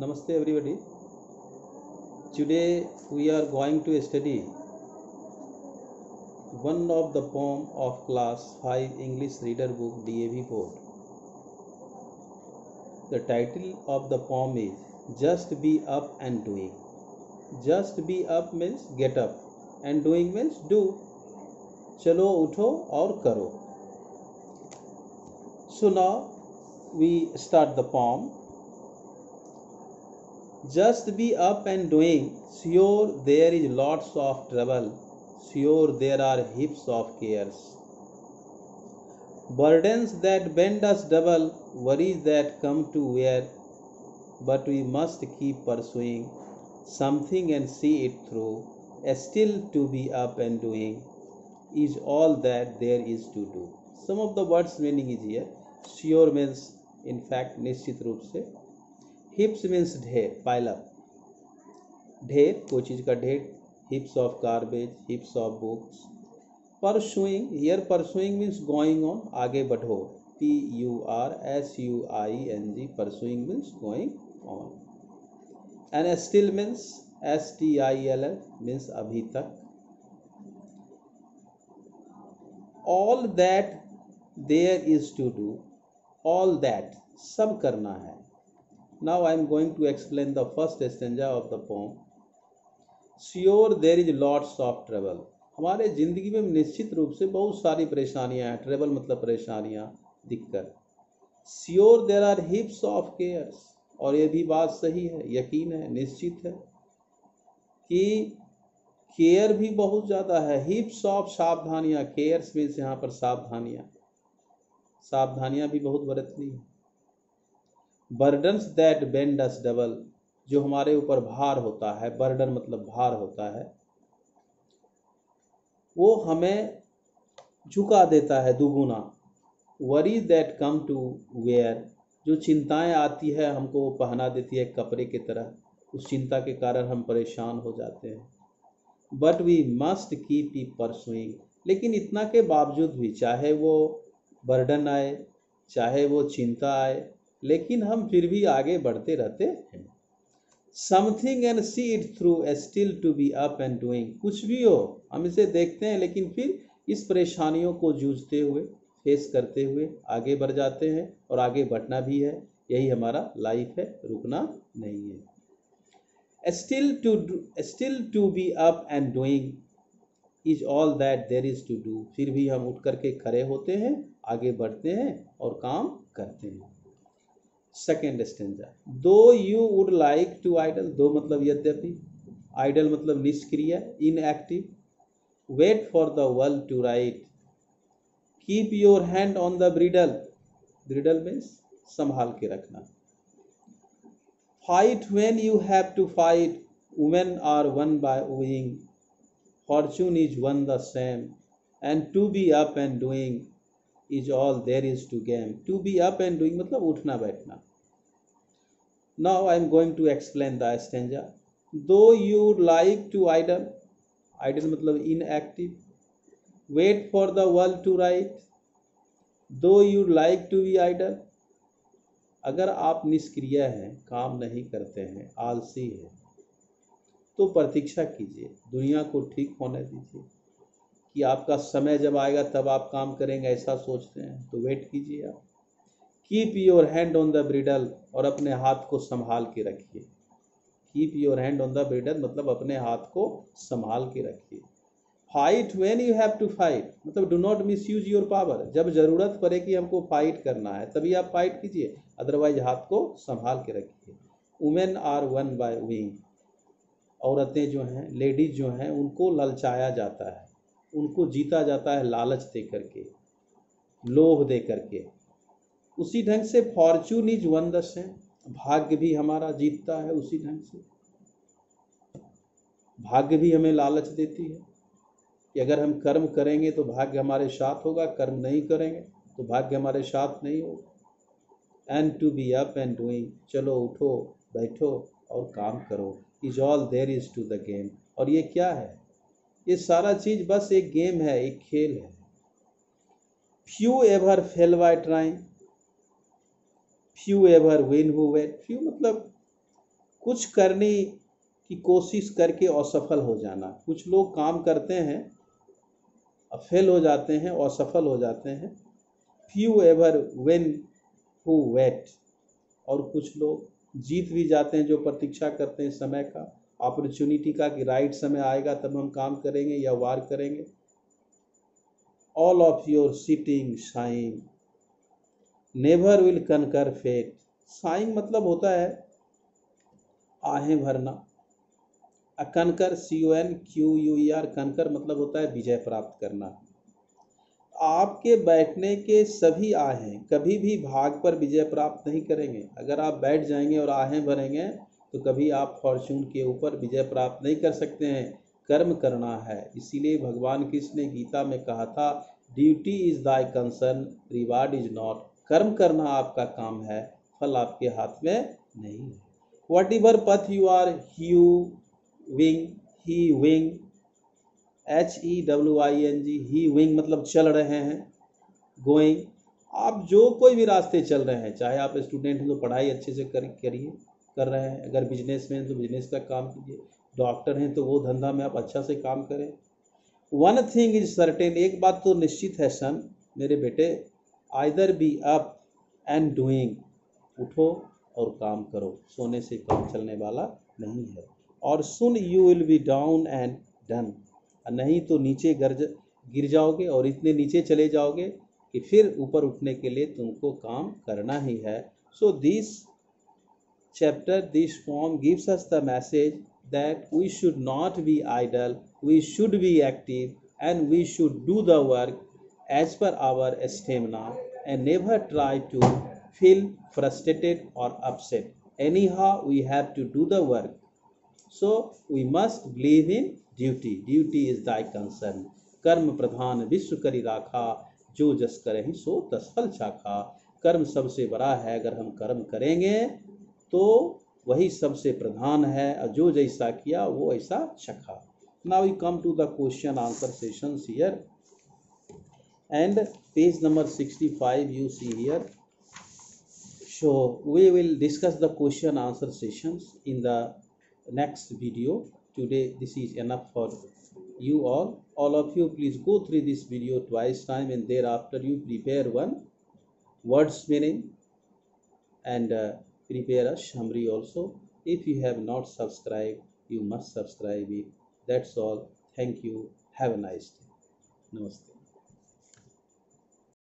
Namaste everybody. Today we are going to study one of the poem of class 5 English reader book DAV board. The title of the poem is Just Be Up and Doing. Just be up means get up and doing means do. चलो उठो और करो. So now we start the poem. Just be up and doing, sure there is lots of trouble, sure there are heaps of cares. Burdens that bend us double, worries that come to wear, but we must keep pursuing something and see it through. Still to be up and doing is all that there is to do. Some of the words meaning is here. Sure means in fact निश्चित रूप से. Heaps means ढेर, pile up, ढेर कोई चीज़ का ढेर. Heaps of garbage, heaps of books. Pursuing, here pursuing means going on, आगे बढ़ो. PURSUING, pursuing means going on. And still means STIL means अभी तक. All that there is to do, all that सब करना है. Now I am going to explain the first stanza of the poem. Sure there is lots of trouble. हमारे जिंदगी में निश्चित रूप से बहुत सारी परेशानियां हैं. ट्रेबल मतलब परेशानियां, दिक्कत. Sure there are heaps of cares. और ये भी बात सही है, यकीन है, निश्चित है कि केयर भी बहुत ज़्यादा है. हिप्स ऑफ सावधानियां, केयर्स मीन्स यहाँ पर सावधानियां भी बहुत बरतनी है. Burdens that bend us double, जो हमारे ऊपर भार होता है, बर्डन मतलब भार होता है, वो हमें झुका देता है दुगुना. Worries that come to wear, जो चिंताएं आती है हमको पहना देती है कपड़े की तरह, उस चिंता के कारण हम परेशान हो जाते हैं. बट वी मस्ट कीप ई परसुइंग, लेकिन इतना के बावजूद भी, चाहे वो बर्डन आए, चाहे वो चिंता आए, लेकिन हम फिर भी आगे बढ़ते रहते हैं. Something and see it through, still to be up and doing. कुछ भी हो हम इसे देखते हैं, लेकिन फिर इस परेशानियों को जूझते हुए, फेस करते हुए आगे बढ़ जाते हैं. और आगे बढ़ना भी है, यही हमारा लाइफ है, रुकना नहीं है. Still to be up and doing is all that there is to do. फिर भी हम उठ करके खड़े होते हैं, आगे बढ़ते हैं और काम करते हैं. Second stanza. Though you would like to idle, though मतलब यद्यपि, आइडल मतलब निष्क्रिय, inactive. Wait for the world to right, keep your hand on the bridle, bridle means संभाल के रखना. Fight when you have to fight, women are won by wing, fortune is won the same, and to be up and doing is all there is to gain. To be up and doing मतलब उठना बैठना. Now I am going to explain the stanza. Though you would like to idle, idle मतलब inactive. Wait for the world to right. Though you like to be idle, अगर आप निष्क्रिय हैं, काम नहीं करते हैं, आलसी हैं, तो प्रतीक्षा कीजिए, दुनिया को ठीक होने दीजिए कि आपका समय जब आएगा तब आप काम करेंगे, ऐसा सोचते हैं तो वेट कीजिए आप. Keep your hand on the bridle, और अपने हाथ को संभाल के रखिए. Keep your hand on the bridle मतलब अपने हाथ को संभाल के रखिए. Fight when you have to fight मतलब do not misuse your power. जब जरूरत पड़े कि हमको फाइट करना है तभी आप फाइट कीजिए, अदरवाइज हाथ को संभाल के रखिए. Women are won by wing, औरतें जो हैं, लेडीज जो हैं, उनको ललचाया जाता है, उनको जीता जाता है लालच दे करके, लोभ दे करके. उसी ढंग से Fortune is won the same, भाग्य भी हमारा जीतता है उसी ढंग से. भाग्य भी हमें लालच देती है कि अगर हम कर्म करेंगे तो भाग्य हमारे साथ होगा, कर्म नहीं करेंगे तो भाग्य हमारे साथ नहीं होगा. And to be up and doing, चलो उठो बैठो और काम करो, is all there is to the game. और ये क्या है? ये सारा चीज बस एक गेम है, एक खेल है. Few ever fail by trying, few ever win who wait. Few मतलब कुछ करने की कोशिश करके असफल हो जाना। कुछ लोग काम करते हैं, फेल हो जाते हैं, असफल हो जाते हैं। Few ever win who wait. और कुछ लोग जीत भी जाते हैं जो प्रतीक्षा करते हैं समय का, अपॉर्चुनिटी का, कि राइट समय आएगा तब हम काम करेंगे या वार करेंगे। All of your sitting shine never will conquer fate. Shine मतलब होता है आहें भरना। कनकर CONQUER, कनकर मतलब होता है विजय प्राप्त करना। आपके बैठने के सभी आहें कभी भी भाग पर विजय प्राप्त नहीं करेंगे। अगर आप बैठ जाएंगे और आहें भरेंगे तो कभी आप फॉर्चून के ऊपर विजय प्राप्त नहीं कर सकते हैं। कर्म करना है। इसीलिए भगवान कृष्ण ने गीता में कहा था, duty is thy concern, reward is not. कर्म करना आपका काम है, फल आपके हाथ में नहीं है। Whatever path you are heaving, HEWING, heaving मतलब चल रहे हैं। गोइंग, आप जो कोई भी रास्ते चल रहे हैं, चाहे आप स्टूडेंट हैं तो पढ़ाई अच्छे से करिए, कर रहे हैं। अगर बिजनेसमैन तो बिजनेस का काम कीजिए, डॉक्टर हैं तो वो धंधा में आप अच्छा से काम करें। वन थिंग इज सर्टेन, एक बात तो निश्चित है सन, मेरे बेटे, either B up and doing, उठो और काम करो, सोने से काम चलने वाला नहीं है। और soon you will be down and done, नहीं तो नीचे गिर जाओगे और इतने नीचे चले जाओगे कि फिर ऊपर उठने के लिए तुमको काम करना ही है। So this chapter, this poem gives us the message that we should not be idle, we should be active, and we should do the work as per our stamina and never try to feel frustrated or upset. Anyhow, we have to do the work. So we must believe in duty. Duty is thy concern. कर्म प्रधान विश्व करी राखा, जो जस करहि सो तस फल चाखा। कर्म सबसे बड़ा है, अगर हम कर्म करेंगे तो वही सबसे प्रधान है, और जो जैसा किया वो ऐसा चखा। Now we come to the question answer sessions here, and page number 65 you see here. So we will discuss the question answer sessions in the next video. Today this is enough for you all. All of you please go through this video twice time, and thereafter you prepare one words meaning and prepare a summary also. If you have not subscribed, you must subscribe it. That's all. Thank you. Have a nice day. Namaste.